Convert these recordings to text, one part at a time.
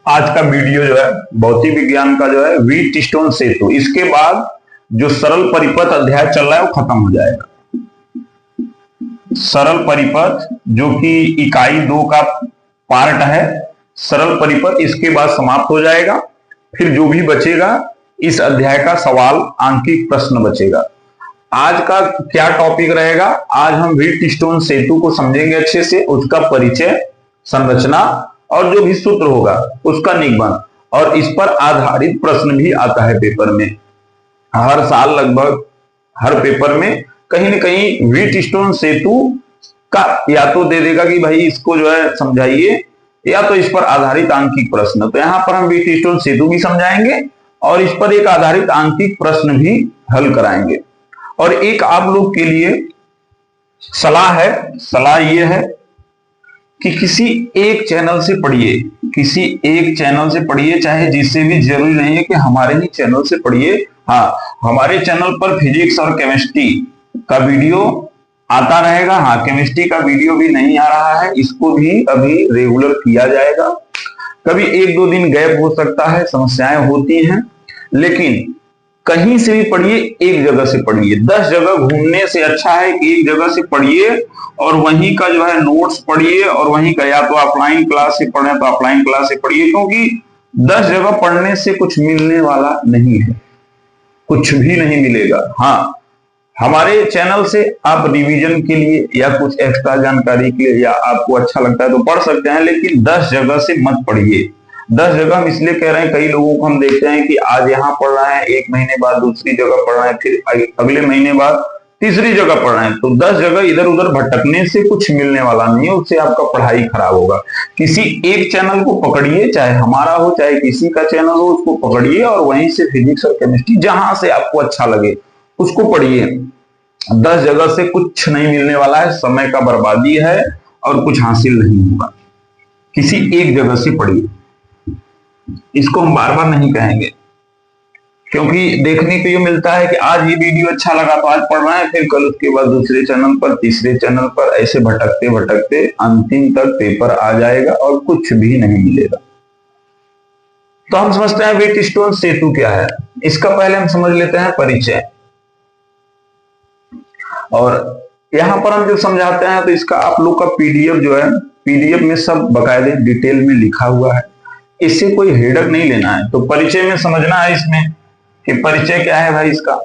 आज का वीडियो जो है भौतिक विज्ञान का जो है व्हीटस्टोन सेतु, इसके बाद जो सरल परिपथ अध्याय चल रहा है वो खत्म हो जाएगा। सरल परिपथ जो कि इकाई 2 का पार्ट है, सरल परिपथ इसके बाद समाप्त हो जाएगा। फिर जो भी बचेगा इस अध्याय का सवाल आंकिक प्रश्न बचेगा। आज का क्या टॉपिक रहेगा? आज हम व्हीटस्टोन सेतु को समझेंगे अच्छे से, उसका परिचय, संरचना और जो भी सूत्र होगा उसका निगमन, और इस पर आधारित प्रश्न भी आता है पेपर में। हर साल लगभग हर पेपर में कहीं न कहीं व्हीटस्टोन सेतु का या तो दे देगा कि भाई इसको जो है समझाइए, या तो इस पर आधारित आंकिक प्रश्न। तो यहां पर हम व्हीटस्टोन सेतु भी समझाएंगे और इस पर एक आधारित आंकिक प्रश्न भी हल कराएंगे। और एक आप लोग के लिए सलाह है, सलाह ये है कि किसी एक चैनल से पढ़िए, किसी एक चैनल से पढ़िए, चाहे जिससे भी, जरूरी नहीं है कि हमारे ही चैनल से पढ़िए। हाँ, हमारे चैनल पर फिजिक्स और केमिस्ट्री का वीडियो आता रहेगा। हाँ, केमिस्ट्री का वीडियो भी नहीं आ रहा है, इसको भी अभी रेगुलर किया जाएगा। कभी 1-2 दिन गैप हो सकता है, समस्याएं होती हैं, लेकिन कहीं से भी पढ़िए, एक जगह से पढ़िए। 10 जगह घूमने से अच्छा है कि एक जगह से पढ़िए और वहीं का जो है नोट्स पढ़िए, और वहीं का या तो ऑफलाइन क्लास से पढ़े तो ऑफलाइन क्लास से पढ़िए, क्योंकि 10 जगह पढ़ने से कुछ मिलने वाला नहीं है, कुछ भी नहीं मिलेगा। हाँ, हमारे चैनल से आप रिवीजन के लिए या कुछ एक्स्ट्रा जानकारी के लिए, या आपको अच्छा लगता है तो पढ़ सकते हैं, लेकिन 10 जगह से मत पढ़िए। 10 जगह हम इसलिए कह रहे हैं, कई लोगों को हम देखते हैं कि आज यहाँ पढ़ रहे हैं, 1 महीने बाद दूसरी जगह पढ़ रहे हैं, फिर अगले महीने बाद तीसरी जगह पढ़ रहे हैं। तो 10 जगह इधर उधर भटकने से कुछ मिलने वाला नहीं है, उससे आपका पढ़ाई खराब होगा। किसी एक चैनल को पकड़िए, चाहे हमारा हो चाहे किसी का चैनल हो, उसको पकड़िए और वहीं से फिजिक्स और केमिस्ट्री जहां से आपको अच्छा लगे उसको पढ़िए। 10 जगह से कुछ नहीं मिलने वाला है, समय का बर्बादी है और कुछ हासिल नहीं होगा। किसी एक जगह से पढ़िए, इसको हम बार बार नहीं कहेंगे, क्योंकि देखने को ये मिलता है कि आज ये वीडियो अच्छा लगा तो आज पढ़ रहे हैं, फिर कल उसके बाद दूसरे चैनल पर, तीसरे चैनल पर, ऐसे भटकते भटकते अंतिम तक पेपर आ जाएगा और कुछ भी नहीं मिलेगा। तो हम समझते हैं व्हीटस्टोन सेतु क्या है। इसका पहले हम समझ लेते हैं परिचय। और यहां पर हम जब समझाते हैं तो इसका आप लोग का पीडीएफ जो है, पीडीएफ में सब बकायदे डिटेल में लिखा हुआ है, इससे कोई हेडक नहीं लेना है। तो परिचय में समझना है इसमें कि परिचय क्या है भाई इसका।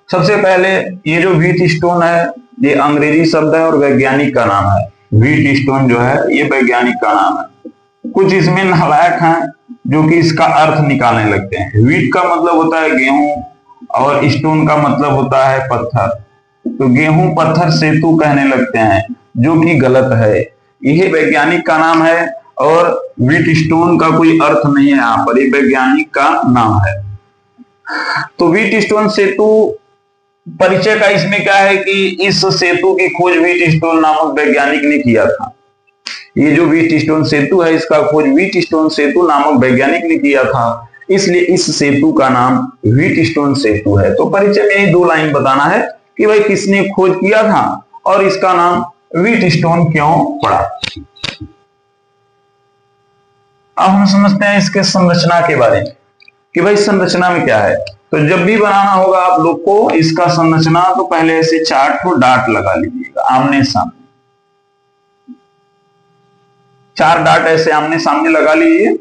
सबसे पहले ये जो व्हीटस्टोन है ये अंग्रेजी शब्द है और वैज्ञानिक का नाम है। व्हीटस्टोन जो है ये वैज्ञानिक का नाम है। कुछ इसमें नालायक हैं जो कि इसका अर्थ निकालने लगते हैं। व्हीट का मतलब होता है गेहूं और स्टोन का मतलब होता है पत्थर। तो गेहूं पत्थर सेतु कहने लगते हैं, जो कि गलत है। यह वैज्ञानिक का नाम है और व्हीटस्टोन का कोई अर्थ नहीं है यहाँ पर, ये वैज्ञानिक का नाम है। तो व्हीटस्टोन सेतु परिचय का इसमें क्या है कि इस सेतु की खोज व्हीटस्टोन नामक वैज्ञानिक ने किया था। ये जो व्हीटस्टोन सेतु है इसका खोज व्हीटस्टोन सेतु नामक वैज्ञानिक ने किया था, इसलिए इस सेतु का नाम व्हीटस्टोन सेतु है। तो परिचय में यही 2 लाइन बताना है कि भाई किसने खोज किया था और इसका नाम व्हीटस्टोन क्यों पड़ा। अब हम समझते हैं इसके संरचना के बारे में कि भाई संरचना में क्या है। तो जब भी बनाना होगा आप लोग को इसका संरचना, तो पहले ऐसे 4 ठो डाट लगा लीजिएगा आमने सामने। 4 डाट ऐसे आमने सामने लगा लीजिए,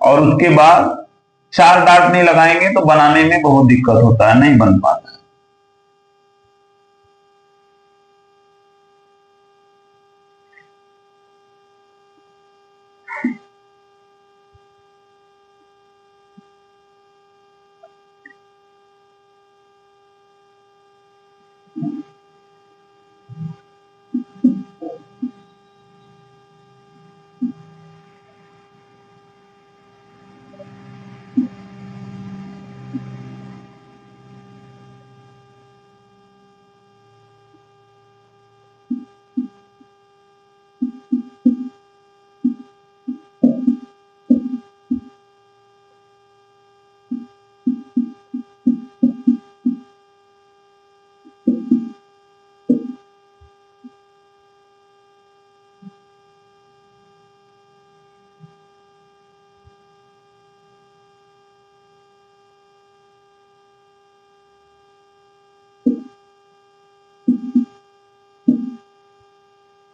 और उसके बाद 4 डाट नहीं लगाएंगे तो बनाने में बहुत दिक्कत होता है, नहीं बन पाता है।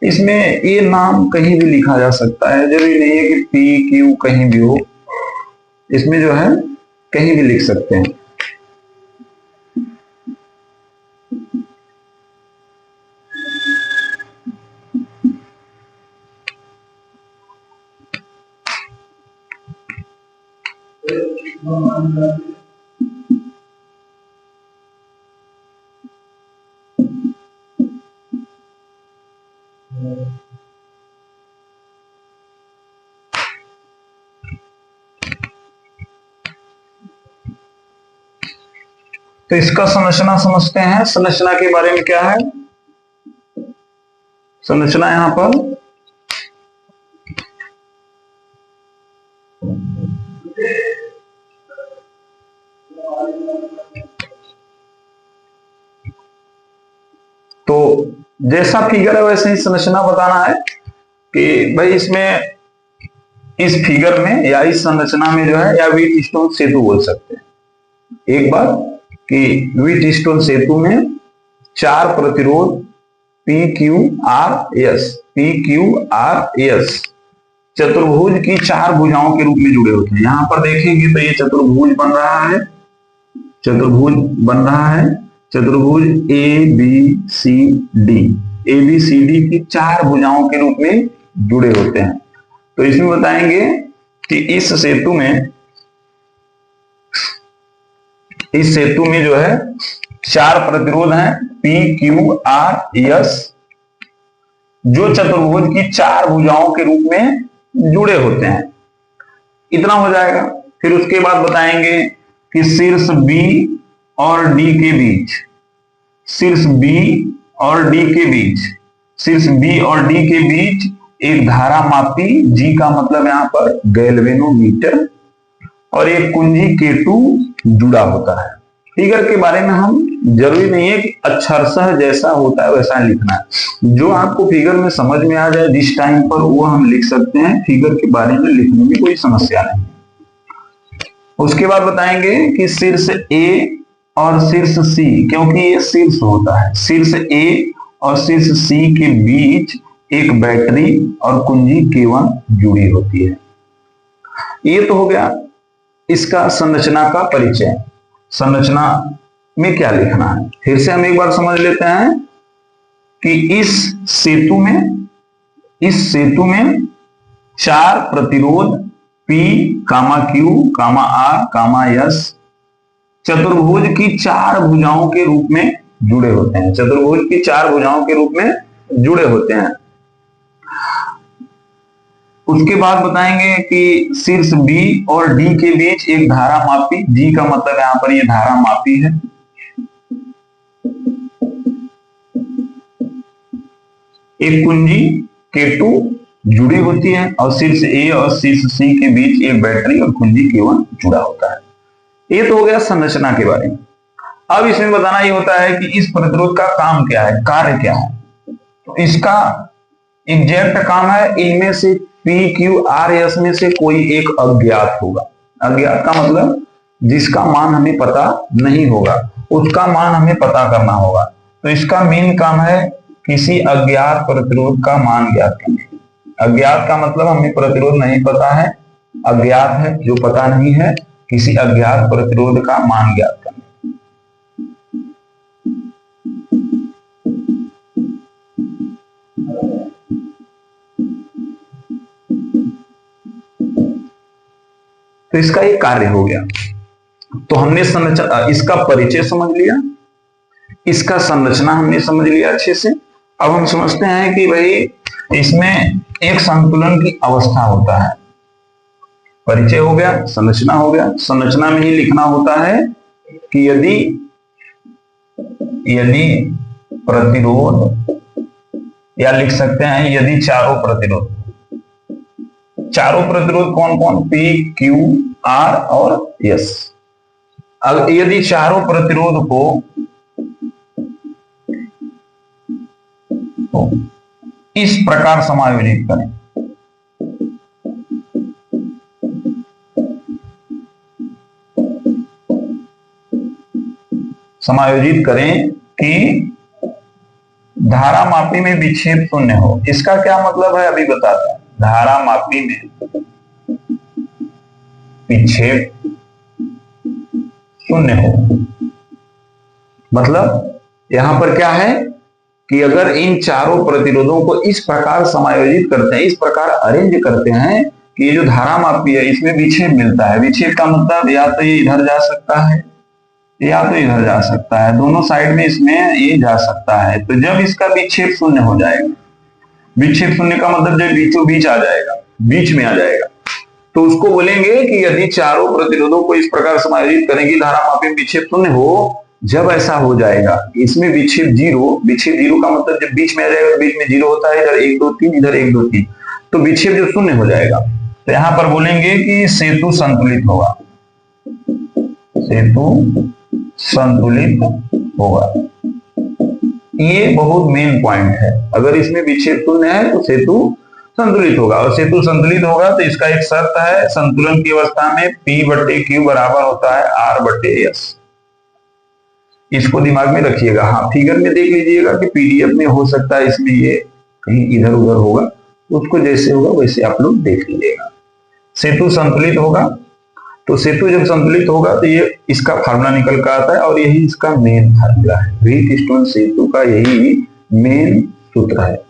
इसमें ये नाम कहीं भी लिखा जा सकता है, जरूरी नहीं है कि पी क्यू कहीं भी हो, इसमें जो है कहीं भी लिख सकते हैं। तो इसका संरचना समझते हैं। संरचना के बारे में क्या है, संरचना यहां पर तो जैसा फिगर है वैसे ही संरचना बताना है कि भाई इसमें, इस फिगर में या इस संरचना में जो है, या व्हीटस्टोन सेतु बोल सकते हैं। एक बात कि व्हीटस्टोन सेतु में 4 प्रतिरोध PQRS चतुर्भुज की 4 भुजाओं के रूप में जुड़े होते हैं। यहां पर देखेंगे तो ये चतुर्भुज बन रहा है, चतुर्भुज बन रहा है, चतुर्भुज ABCD की 4 भुजाओं के रूप में जुड़े होते हैं। तो इसमें बताएंगे कि इस सेतु में जो है 4 प्रतिरोध हैं PQRS, जो चतुर्भुज की 4 भुजाओं के रूप में जुड़े होते हैं। इतना हो जाएगा। फिर उसके बाद बताएंगे कि शीर्ष B और D के बीच, शीर्ष B और D के बीच, शीर्ष B और D के बीच एक धारा मापी, G का मतलब यहां पर गैल्वेनोमीटर, और एक कुंजी K2 जुड़ा होता है। फिगर के बारे में हम जरूरी नहीं है कि अक्षरशः जैसा होता है वैसा लिखना है, जो आपको फिगर में समझ में आ जाए जिस टाइम पर वो हम लिख सकते हैं। फिगर के बारे में लिखने में कोई समस्या नहीं। उसके बाद बताएंगे कि शीर्ष A और शीर्ष C, क्योंकि ये शीर्ष होता है, शीर्ष A और शीर्ष C के बीच एक बैटरी और कुंजी K1 जुड़ी होती है। ये तो हो गया इसका संरचना का परिचय। संरचना में क्या लिखना है फिर से हम एक बार समझ लेते हैं कि इस सेतु में 4 प्रतिरोध P, Q, R, S चतुर्भुज की 4 भुजाओं के रूप में जुड़े होते हैं, चतुर्भुज की 4 भुजाओं के रूप में जुड़े होते हैं। उसके बाद बताएंगे कि शीर्ष B और D के बीच एक धारा मापी, G का मतलब यहां पर ये धारा मापी है, एक कुंजी K2 जुड़ी होती है, और शीर्ष A और शीर्ष C के बीच एक बैटरी और कुंजी K1 जुड़ा होता है। ये तो हो गया संरचना के बारे में। अब इसमें बताना ये होता है कि इस प्रतिरोध का काम क्या है, कार्य क्या है। तो इसका एग्जैक्ट काम है, इनमें से PQRS में से कोई एक अज्ञात होगा। अज्ञात का मतलब जिसका मान हमें पता नहीं होगा, उसका मान हमें पता करना होगा। तो इसका मेन काम है किसी अज्ञात प्रतिरोध का मान ज्ञात करना। अज्ञात का मतलब हमें प्रतिरोध नहीं पता है, अज्ञात है जो पता नहीं है, किसी अज्ञात प्रतिरोध का मान ज्ञात करना। तो इसका एक कार्य हो गया। तो हमने संरचना, इसका परिचय समझ लिया, इसका संरचना हमने समझ लिया अच्छे से। अब हम समझते हैं कि भाई इसमें एक संतुलन की अवस्था होता है। परिचय हो गया, संरचना हो गया। संरचना में ही लिखना होता है कि यदि प्रतिरोध, या लिख सकते हैं यदि चारों प्रतिरोध कौन कौन, P, Q, R और S, यदि चारों प्रतिरोध को इस प्रकार समायोजित करें, कि धारा मापी में विक्षेप शून्य हो, इसका क्या मतलब है अभी बताते हैं। धारा मापी में विक्षेप शून्य हो मतलब यहां पर क्या है कि अगर इन चारों प्रतिरोधों को इस प्रकार समायोजित करते हैं, इस प्रकार अरेंज करते हैं कि ये जो धारा मापी है इसमें विक्षेप मिलता है। विक्षेप का मतलब या तो ये इधर जा सकता है या तो इधर जा सकता है, दोनों साइड में इसमें ये जा सकता है। तो जब इसका विक्षेप शून्य हो जाएगा, विक्षेप शून्य का मतलब जब बीचों बीच आ जाएगा, बीच में आ जाएगा, तो उसको बोलेंगे कि यदि चारों प्रतिरोधों को इस प्रकार समायोजित करेंगे धारा मापी में विक्षेप शून्य हो, जब ऐसा हो जाएगा इसमें विक्षेप जीरो का मतलब जब बीच में आ जाएगा, बीच में जीरो होता है, इधर 1 2 3 इधर 1 2 3, तो विक्षेप जो शून्य हो जाएगा। तो यहां पर बोलेंगे कि सेतु संतुलित होगा, सेतु संतुलित होगा। ये बहुत मेन पॉइंट है, अगर इसमें विक्षेप शून्य है तो सेतु संतुलित होगा, और सेतु संतुलित होगा तो इसका एक शर्त है, संतुलन की अवस्था में P/Q बराबर होता है R/S। इसको दिमाग में रखिएगा। हाँ, फिगर में देख लीजिएगा कि पीडीएफ में हो सकता है इसमें ये कहीं इधर उधर होगा, उसको जैसे होगा वैसे आप लोग देख लीजिएगा। सेतु संतुलित होगा, तो सेतु जब संतुलित होगा तो ये इसका फार्मूला निकल कर आता है, और यही इसका मेन फार्मूला है। व्हीटस्टोन सेतु का यही मेन सूत्र है।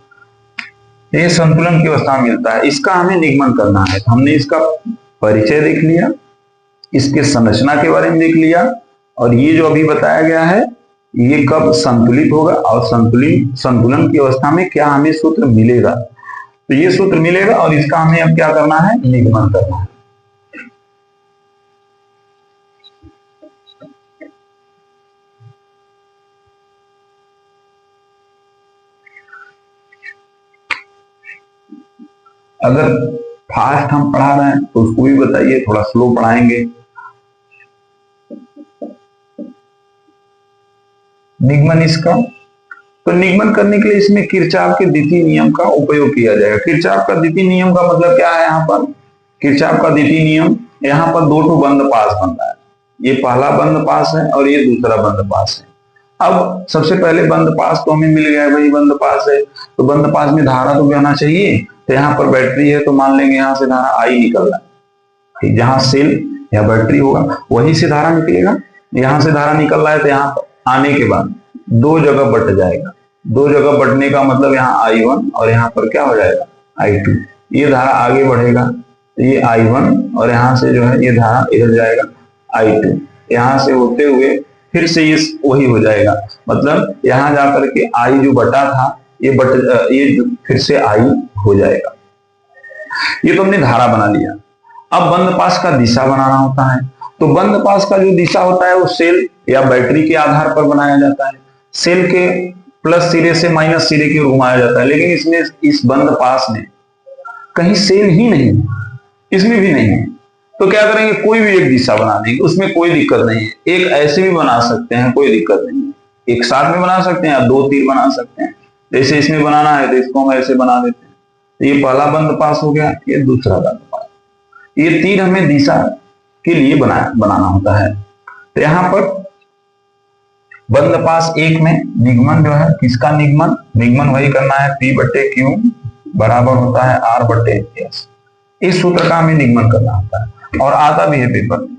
ये संतुलन की अवस्था मिलता है, इसका हमें निगमन करना है। हमने इसका परिचय देख लिया, इसके संरचना के बारे में देख लिया, और ये जो अभी बताया गया है ये कब संतुलित होगा और संतुलन की अवस्था में क्या हमें सूत्र मिलेगा। तो ये सूत्र मिलेगा और इसका हमें अब क्या करना है, निगमन करना है। अगर फास्ट हम पढ़ा रहे हैं तो उसको भी बताइए, थोड़ा स्लो पढ़ाएंगे। निगमन इसका, तो निगमन करने के लिए इसमें किरचॉफ के द्वितीय नियम का उपयोग किया जाएगा। किरचॉफ का द्वितीय नियम का मतलब क्या है, यहाँ पर किरचॉफ का द्वितीय नियम, यहाँ पर दो ठो बंद पास बन रहा है, ये पहला बंद पास है और ये दूसरा बंद पास है। अब सबसे पहले बंद पास तो हमें मिल गया, भाई बंद पास है तो बंद पास में धारा तो बहना चाहिए। तो यहाँ पर बैटरी है तो मान लेंगे यहाँ से धारा आई निकल रहा है, जहां सेल या बैटरी होगा वहीं से धारा निकलेगा। यहाँ से धारा निकल रहा है तो यहाँ आने के बाद दो जगह बट जाएगा, दो जगह बटने का मतलब यहाँ I1 और यहाँ पर क्या हो जाएगा I2। ये धारा आगे बढ़ेगा तो ये I1 और यहाँ से जो है ये धारा इधर जाएगा I2, यहाँ से होते हुए फिर से ये वही हो जाएगा, मतलब यहाँ जाकर के I जो बटा था ये फिर से I हो जाएगा। ये तो हमने धारा बना लिया। अब बंद पास का दिशा बनाना होता है, तो बंद पास का जो दिशा होता है वो सेल या बैटरी के आधार पर बनाया जाता है। सेल के प्लस सिरे से माइनस सिरे की ओर घुमाया जाता है, लेकिन इसमें इस बंद पास में कहीं सेल ही नहीं है, इसमें भी नहीं है। तो क्या करेंगे, कोई भी एक दिशा बना देंगे, उसमें कोई दिक्कत नहीं है। एक ऐसे भी बना सकते हैं, कोई दिक्कत नहीं है, एक साथ में बना सकते हैं या दो तीर बना सकते हैं। जैसे इसमें बनाना है तो इसको हम ऐसे बना देते हैं, तो ये पहला बंद पास हो गया, ये दूसरा बंद पास। ये तीर हमें दिशा के लिए बनाना होता है। तो यहां पर बंद पास एक में निगमन जो है, किसका निगमन, निगमन वही करना है P/Q बराबर होता है R/S। इस सूत्र का हमें निगमन करना होता है और आता भी है पेपर में।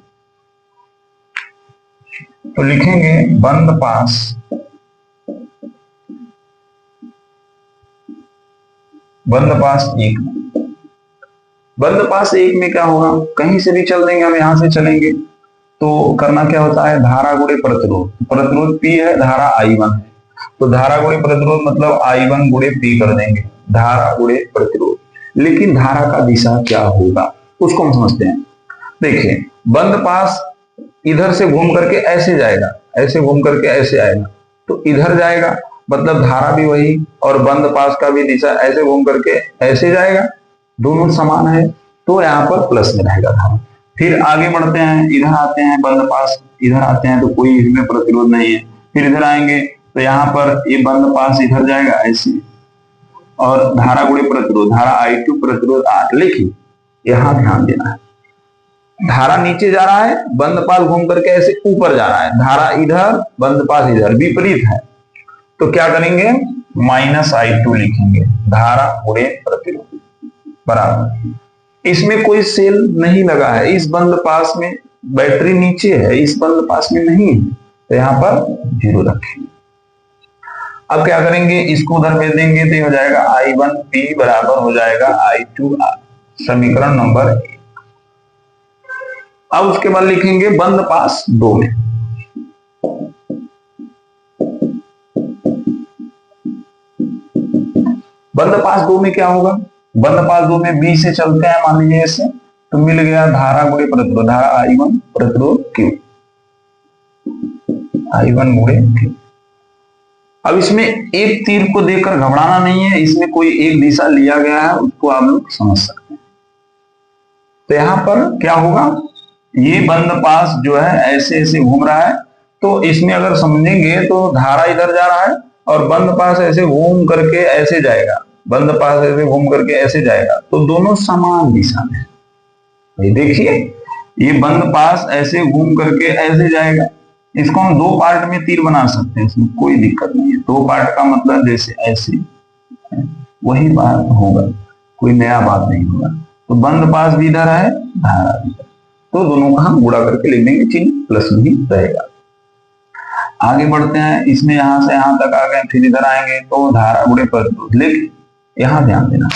तो लिखेंगे बंद पास एक में, बंद पास एक में क्या होगा, कहीं से भी चल देंगे, हम यहां से चलेंगे तो करना क्या होता है, धारा गुणे प्रतिरोध। प्रतिरोध P है, धारा I1 है, तो धारा गुणे प्रतिरोध मतलब I1 गुणे P कर देंगे, धारा गुणे प्रतिरोध। लेकिन धारा का दिशा क्या होगा उसको हम समझते हैं। देखिए बंद पास इधर से घूम करके ऐसे जाएगा, ऐसे घूम करके ऐसे आएगा, तो इधर जाएगा मतलब धारा भी वही, और बंद पास का भी दिशा ऐसे घूम करके ऐसे जाएगा, दोनों समान है, तो यहाँ पर प्लस में रहेगा धारा। फिर आगे बढ़ते हैं, इधर आते हैं बंद पास, इधर आते हैं तो कोई इसमें प्रतिरोध नहीं है। फिर इधर आएंगे तो यहाँ पर ये बंद पास इधर जाएगा ऐसे, और धारा गुणे प्रतिरोध, धारा I2 प्रतिरोध R। लेकिन यहाँ ध्यान देना है, धारा नीचे जा रहा है, बंद पास घूम करके ऐसे ऊपर जा रहा है, धारा इधर बंद पास इधर, विपरीत है। तो क्या करेंगे, माइनस I2 लिखेंगे, धारा गुणे प्रतिरोध बराबर, इसमें कोई सेल नहीं लगा है, इस बंद पास में बैटरी नीचे है, इस बंद पास में नहीं है, तो यहां पर 0 रखेंगे। अब क्या करेंगे, इसको उधर भेज देंगे तो ये हो जाएगा I1P बराबर हो जाएगा I2R, समीकरण नंबर 1। अब उसके बाद लिखेंगे बंद पास 2 में, बंद पास 2 में क्या होगा, बंद पास 2 में B से चलते हैं, मान लीजिए ऐसे, तो मिल गया धारा गुणे प्रतिरोध, धारा I1 प्रतिरोध Q, I1 गुणे Q। अब इसमें एक तीर को देखकर घबराना नहीं है, इसमें कोई एक दिशा लिया गया है, उसको आप लोग समझ सकते हैं। तो यहां पर क्या होगा, ये बंद पास जो है ऐसे ऐसे घूम रहा है, तो इसमें अगर समझेंगे तो धारा इधर जा रहा है और बंद पास ऐसे घूम करके ऐसे जाएगा, बंद पास ऐसे घूम करके ऐसे जाएगा, तो दोनों समान दिशा में। ये देखिए, ये बंद पास ऐसे घूम करके ऐसे जाएगा, इसको हम 2 पार्ट में तीर बना सकते हैं, इसमें कोई दिक्कत नहीं है। 2 पार्ट का मतलब जैसे ऐसे, वही बात होगा, कोई नया बात नहीं होगा। तो बंद पास भी इधर है, धारा भी इधर, तो दोनों का हम गुणा करके लिख देंगे, चिन्ह प्लस में ही रहेगा। आगे बढ़ते हैं, इसमें यहां से यहां तक आ गए, फिर इधर आएंगे तो धारा गुणे प्रतिरोध, लेकिन यहां ध्यान देना,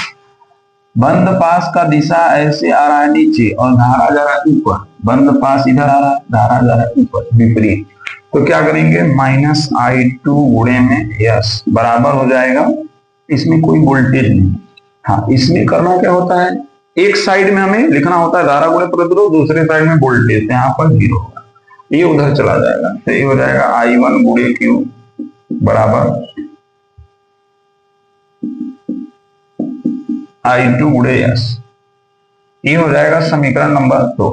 बंद पास का दिशा ऐसे आ रहा है नीचे और धारा जा रहा है ऊपर, बंद पास इधर आ रहा है, धारा जा रहा है ऊपर, विपरीत। तो क्या करेंगे, माइनस I2 गुणे में S बराबर हो जाएगा, इसमें कोई वोल्टेज नहीं। हाँ, इसमें करना क्या होता है, एक साइड में हमें लिखना होता है धारा गुणे प्रतिरोध, दूसरे साइड में वोल्टेज, यहाँ पर 0 होगा, ये उधर चला जाएगा, तो ये हो जाएगा I1 गुणे Q बराबर I2 गुणे S, ये हो जाएगा समीकरण नंबर 2।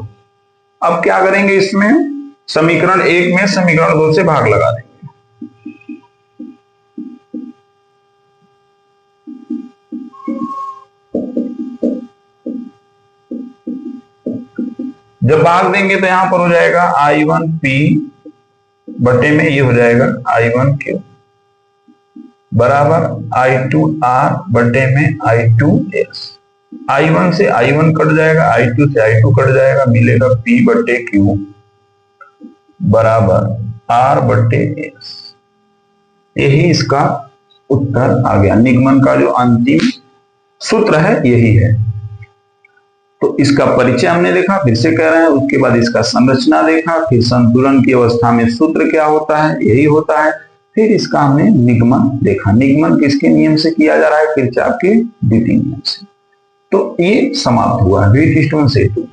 अब क्या करेंगे, इसमें समीकरण 1 में समीकरण 2 से भाग लगा देंगे। जब भाग देंगे तो यहां पर हो जाएगा I1P बटे में ये हो जाएगा I1Q बराबर I2R बटे में I2S। I1 से I1 कट जाएगा, I2 से I2 कट जाएगा, मिलेगा P बटे Q बराबर R बटे S। यही इसका उत्तर आ गया। निगमन का जो अंतिम सूत्र है यही है। तो इसका परिचय हमने देखा, फिर से कह रहे हैं, उसके बाद इसका संरचना देखा, फिर संतुलन की अवस्था में सूत्र क्या होता है, यही होता है। फिर इसका हमने निगमन देखा। निगमन किसके नियम से किया जा रहा है, किरचॉफ के द्वितीय नियम से। तो ये समाप्त हुआ व्हीटस्टोन सेतु।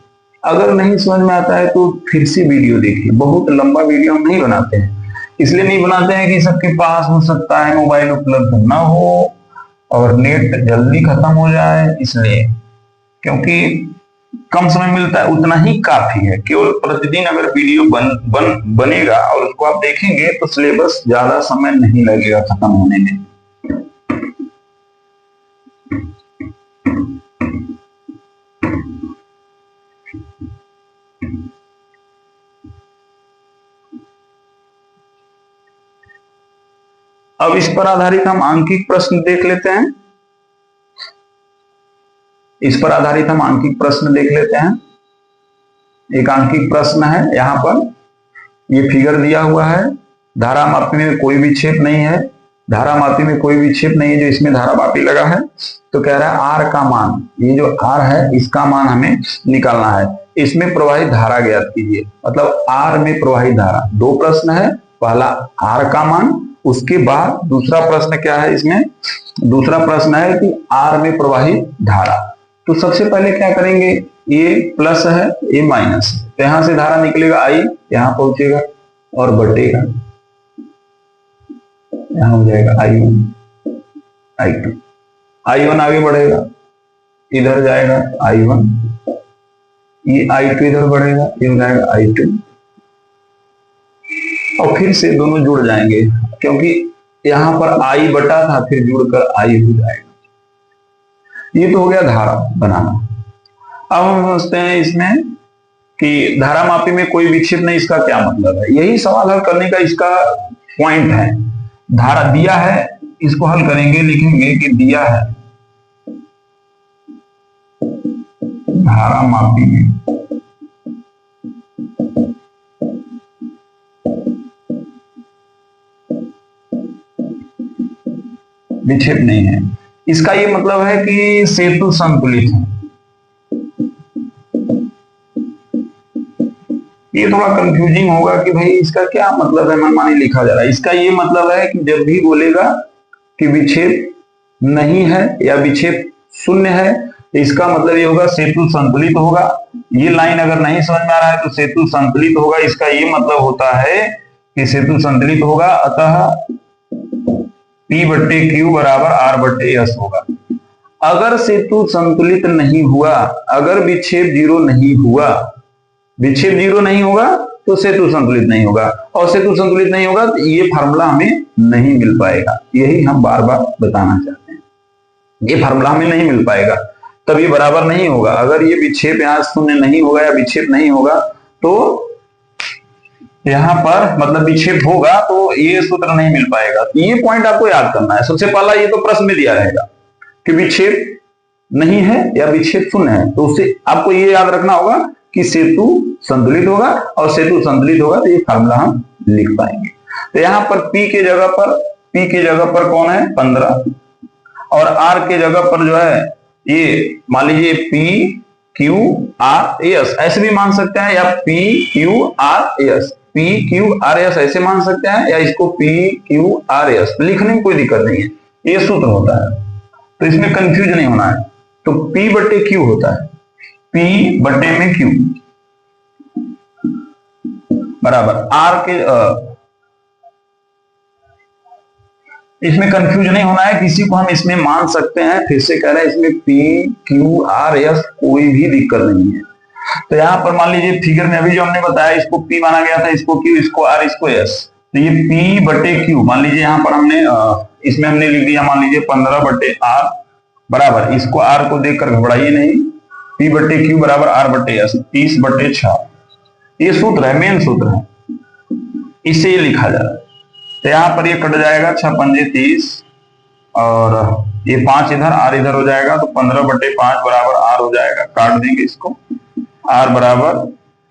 अगर नहीं समझ में आता है तो फिर से वीडियो देखिए। बहुत लंबा वीडियो हम नहीं बनाते हैं, इसलिए नहीं बनाते हैं कि सबके पास हो सकता है मोबाइल उपलब्ध ना हो और नेट जल्दी खत्म हो जाए, इसलिए, क्योंकि कम समय मिलता है उतना ही काफी है। केवल प्रतिदिन अगर वीडियो बनेगा और उसको आप देखेंगे तो सिलेबस ज्यादा समय नहीं लगेगा खत्म होने में। अब इस पर आधारित हम आंकिक प्रश्न देख लेते हैं। इस पर आधारित हम आंकिक प्रश्न देख लेते हैं। एक आंकिक प्रश्न है, यहां पर ये फिगर दिया हुआ है। धारा मापी में कोई विक्षेप नहीं है, धारा मापी में कोई विक्षेप नहीं है जो इसमें धारा मापी लगा है। तो कह रहा है आर का मान, ये जो आर है इसका मान हमें निकालना है। इसमें प्रवाहित धारा ज्ञात कीजिए, मतलब आर में प्रवाहित धारा। 2 प्रश्न है, पहला आर का मान, उसके बाद दूसरा प्रश्न क्या है इसमें, दूसरा प्रश्न है कि आर में प्रवाहित धारा। तो सबसे पहले क्या करेंगे, ये प्लस है ये माइनस है, तो यहां से धारा निकलेगा आई, यहां पहुंचेगा और बटेगा, यहां हो जाएगा I1 I2, I1 आगे बढ़ेगा, इधर जाएगा I1, ये I2 इधर बढ़ेगा, ये हो जाएगा I2, और फिर से दोनों जुड़ जाएंगे क्योंकि यहां पर I बटा था, फिर जुड़कर I हो जाएगा। ये तो हो गया धारा बनाना। अब हम समझते हैं इसमें कि धारा मापी में कोई विक्षेप नहीं, इसका क्या मतलब है। यही सवाल हल करने का इसका पॉइंट है। धारा दिया है इसको हल करेंगे, लिखेंगे कि दिया है धारा मापी में विक्षेप नहीं है। इसका ये मतलब है कि सेतु संतुलित है। ये थोड़ा कंफ्यूजिंग होगा कि भाई इसका क्या मतलब है, मनमानी लिखा जा रहा है। इसका ये मतलब है कि जब भी बोलेगा कि विक्षेप नहीं है या विक्षेप शून्य है, इसका मतलब ये होगा सेतु संतुलित होगा। ये लाइन अगर नहीं समझ में आ रहा है तो सेतु संतुलित होगा, इसका ये मतलब होता है कि सेतु संतुलित होगा, अतः P बट्टे Q बराबर R बट्टे S होगा। अगर सेतु संतुलित नहीं हुआ, अगर विक्षेप जीरो नहीं हुआ, विक्षेप जीरो नहीं होगा तो सेतु संतुलित नहीं होगा, और सेतु संतुलित नहीं होगा तो ये फार्मूला हमें नहीं मिल पाएगा। यही हम बार बार बताना चाहते हैं, ये फार्मूला हमें नहीं मिल पाएगा, तब ये बराबर नहीं होगा। अगर ये विक्षेप यहाँ शून्य नहीं होगा या विक्षेप नहीं होगा तो यहाँ पर मतलब विक्षेप होगा तो ये सूत्र नहीं मिल पाएगा। तो ये पॉइंट आपको याद करना है। सबसे पहला ये तो प्रश्न में दिया रहेगा कि विक्षेप नहीं है या विक्षेप शून्य है, तो उससे आपको ये याद रखना होगा कि सेतु संतुलित होगा, और सेतु संतुलित होगा तो ये फार्मूला हम लिख पाएंगे। तो यहाँ पर P के जगह पर कौन है 15, और R के जगह पर जो है ये मान लीजिए P Q R S ऐसे भी मान सकते हैं, या P Q R S P Q R S ऐसे मान सकते हैं, या इसको P Q R S लिखने में कोई दिक्कत नहीं है, ये सूत्र होता है, तो इसमें कंफ्यूज नहीं होना है। तो P बट्टे Q होता है, P बट्टे में Q बराबर R के इसमें कंफ्यूज नहीं होना है, किसी को हम इसमें मान सकते हैं। फिर से कह रहे हैं इसमें P Q R S कोई भी दिक्कत नहीं है। तो यहाँ पर मान लीजिए फिगर में अभी जो हमने बताया, इसको P माना गया था, इसको Q, इसको R, इसको S, तो ये P बटे Q मान लीजिए यहाँ पर हमने इसमें हमने लिख दिया मान लीजिए 15 बटे R बराबर, इसको R को देखकर घबराइए नहीं, P बटे Q बराबर R बटे S 30 बटे 6। ये सूत्र है, मेन सूत्र है, इससे ये लिखा जा रहा है। तो यहाँ पर ये कट जाएगा 6 पंजे 30, और ये 5 इधर R इधर हो जाएगा, तो 15 बटे 5 बराबर R हो जाएगा, काट देंगे इसको, R बराबर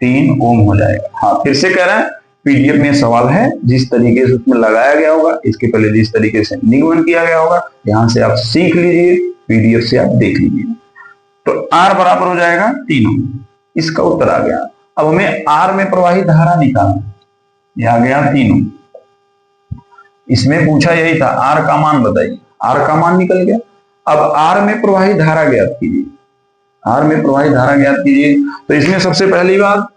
3 ओम हो जाएगा। हाँ फिर से कह रहे हैं पीडीएफ में सवाल है, जिस तरीके से उसमें लगाया गया होगा, इसके पहले जिस तरीके से निगमन किया गया होगा, यहाँ से आप सीख लीजिए, पीडीएफ से आप देख लीजिए। तो R बराबर हो जाएगा 3 ओम, इसका उत्तर आ गया। अब हमें R में प्रवाहित धारा निकालना, यह आ गया 3 ओम। इसमें पूछा यही था, R का मान बताइए, R का मान निकल गया। अब R में प्रवाहित धारा ज्ञात कीजिए, R में प्रवाहित धारा ज्ञात कीजिए। तो इसमें सबसे पहली बात,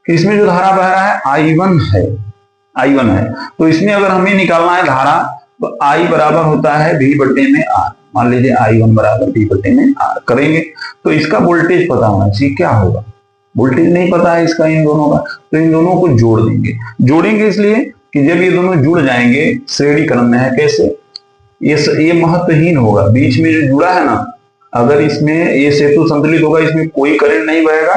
इसमें जो धारा बह रहा है I1 है, I1 है, तो इसमें अगर हमें निकालना है धारा, तो I बराबर होता है V बटे में R। मान लीजिए I1 बराबर V बटे में R करेंगे, तो इसका वोल्टेज पता होना चाहिए, क्या होगा, वोल्टेज नहीं पता है इसका इन दोनों का, तो इन दोनों को जोड़ देंगे। जोड़ेंगे इसलिए कि जब ये दोनों जुड़ जाएंगे श्रेणी क्रम में है, कैसे, ये महत्वहीन होगा, बीच में जो जुड़ा है ना, अगर इसमें ये सेतु संतुलित होगा, इसमें कोई करंट नहीं बहेगा,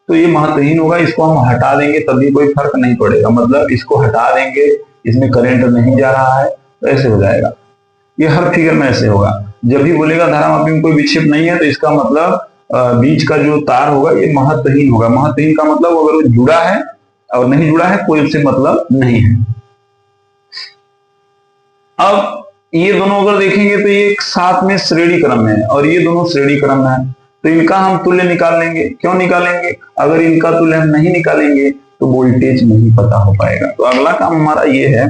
तो ये महत्वहीन होगा, इसको हम हटा देंगे तभी कोई फर्क नहीं पड़ेगा, मतलब इसको हटा देंगे, इसमें करंट नहीं जा रहा है, तो ऐसे हो जाएगा। ये हर फिगर में ऐसे होगा। जब भी बोलेगा धारा मापी में कोई विक्षेप नहीं है, तो इसका मतलब बीच का जो तार होगा ये महत्वहीन होगा। महत्वहीन का मतलब अगर वो जुड़ा है और नहीं जुड़ा है, कोई उससे मतलब नहीं है। अब ये दोनों अगर देखेंगे तो ये एक साथ में श्रेणी क्रम में है, और ये दोनों श्रेणी क्रम में है, तो इनका हम तुल्य निकाल लेंगे। क्यों निकालेंगे, अगर इनका तुल्य हम नहीं निकालेंगे तो वोल्टेज नहीं पता हो पाएगा। तो अगला काम हमारा ये है,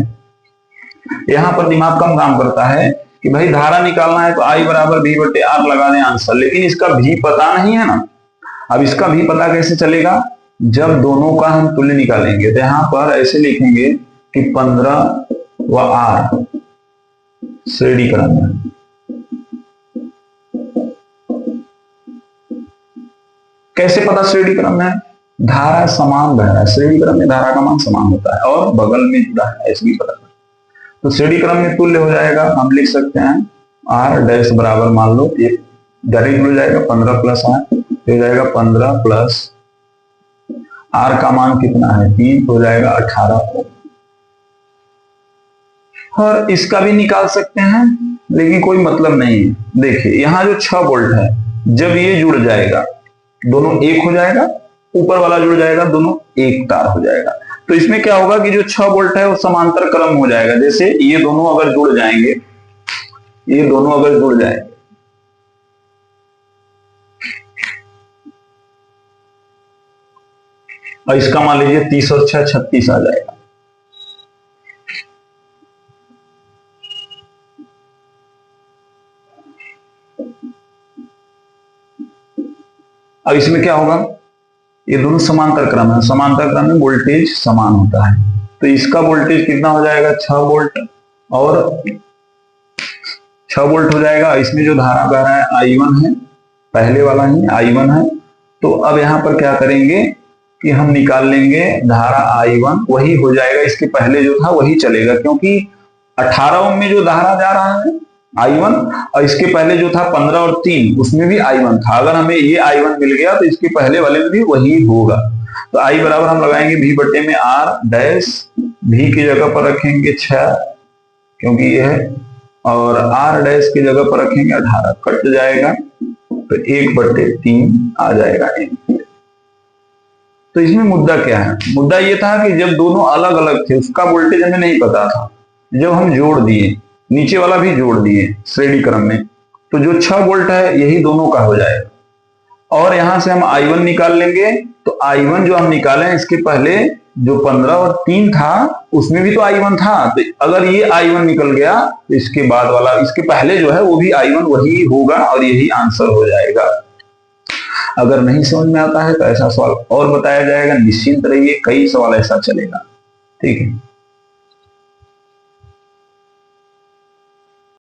यहां पर दिमाग कम काम करता है कि भाई धारा निकालना है तो I बराबर V बटे R लगा दें आंसर, लेकिन इसका भी पता नहीं है ना। अब इसका भी पता कैसे चलेगा, जब दोनों का हम तुल्य निकालेंगे। तो यहां पर ऐसे लिखेंगे कि 15 व R श्रेणी क्रम में, कैसे पता श्रेणी क्रम में, धारा समान बह रहा है, श्रेणी क्रम में धारा का मान समान होता है और बगल में जुड़ा है, ऐसे भी पता। तो श्रेणी क्रम में तुल्य हो जाएगा, हम लिख सकते हैं R डैश बराबर, मान लो ये डायरेक्ट हो जाएगा 15 प्लस R, हो जाएगा 15 प्लस R का मान कितना है 3, हो जाएगा 18 ओम। और इसका भी निकाल सकते हैं, लेकिन कोई मतलब नहीं है। देखिए यहाँ जो 6 वोल्ट है, जब ये जुड़ जाएगा दोनों एक हो जाएगा, ऊपर वाला जुड़ जाएगा दोनों एक तार हो जाएगा। तो इसमें क्या होगा कि जो 6 वोल्ट है वो समांतर क्रम हो जाएगा। जैसे ये दोनों अगर जुड़ जाएंगे, ये दोनों अगर जुड़ जाएंगे, और इसका मान लीजिए 30 और 6 36 आ जाएगा। अब इसमें क्या होगा, ये दोनों समांतर क्रम है, समांतर क्रम में वोल्टेज समान होता है। तो इसका वोल्टेज कितना हो जाएगा, 6 वोल्ट और 6 वोल्ट हो जाएगा। इसमें जो धारा बह रहा है I1 है, पहले वाला ही I1 है। तो अब यहां पर क्या करेंगे कि हम निकाल लेंगे धारा I1, वही हो जाएगा, इसके पहले जो था वही चलेगा, क्योंकि 18 ओम में जो धारा जा रहा है I1, और इसके पहले जो था 15 और 3 उसमें भी I1 था। अगर हमें ये I1 मिल गया तो इसके पहले वाले में भी वही होगा। तो I बराबर हम लगाएंगे V बटे में R डैश, V की जगह पर रखेंगे 6 क्योंकि ये है, और R डैश की जगह पर रखेंगे 18, कट जाएगा तो 1 बटे 3 आ जाएगा एम्पीयर। तो इसमें मुद्दा क्या है, मुद्दा ये था कि जब दोनों अलग अलग थे उसका वोल्टेज हमें नहीं पता था, जब हम जोड़ दिए, नीचे वाला भी जोड़ दिए श्रेणी क्रम में, तो जो 6 वोल्ट है यही दोनों का हो जाएगा। और यहां से हम I1 निकाल लेंगे, तो I1 जो हम निकालें इसके पहले जो 15 और 3 था उसमें भी तो I1 था। तो अगर ये I1 निकल गया तो इसके बाद वाला, इसके पहले जो है वो भी I1 वही होगा और यही आंसर हो जाएगा। अगर नहीं समझ में आता है तो ऐसा सवाल और बताया जाएगा, निश्चिंत रहिए, कई सवाल ऐसा चलेगा। ठीक है।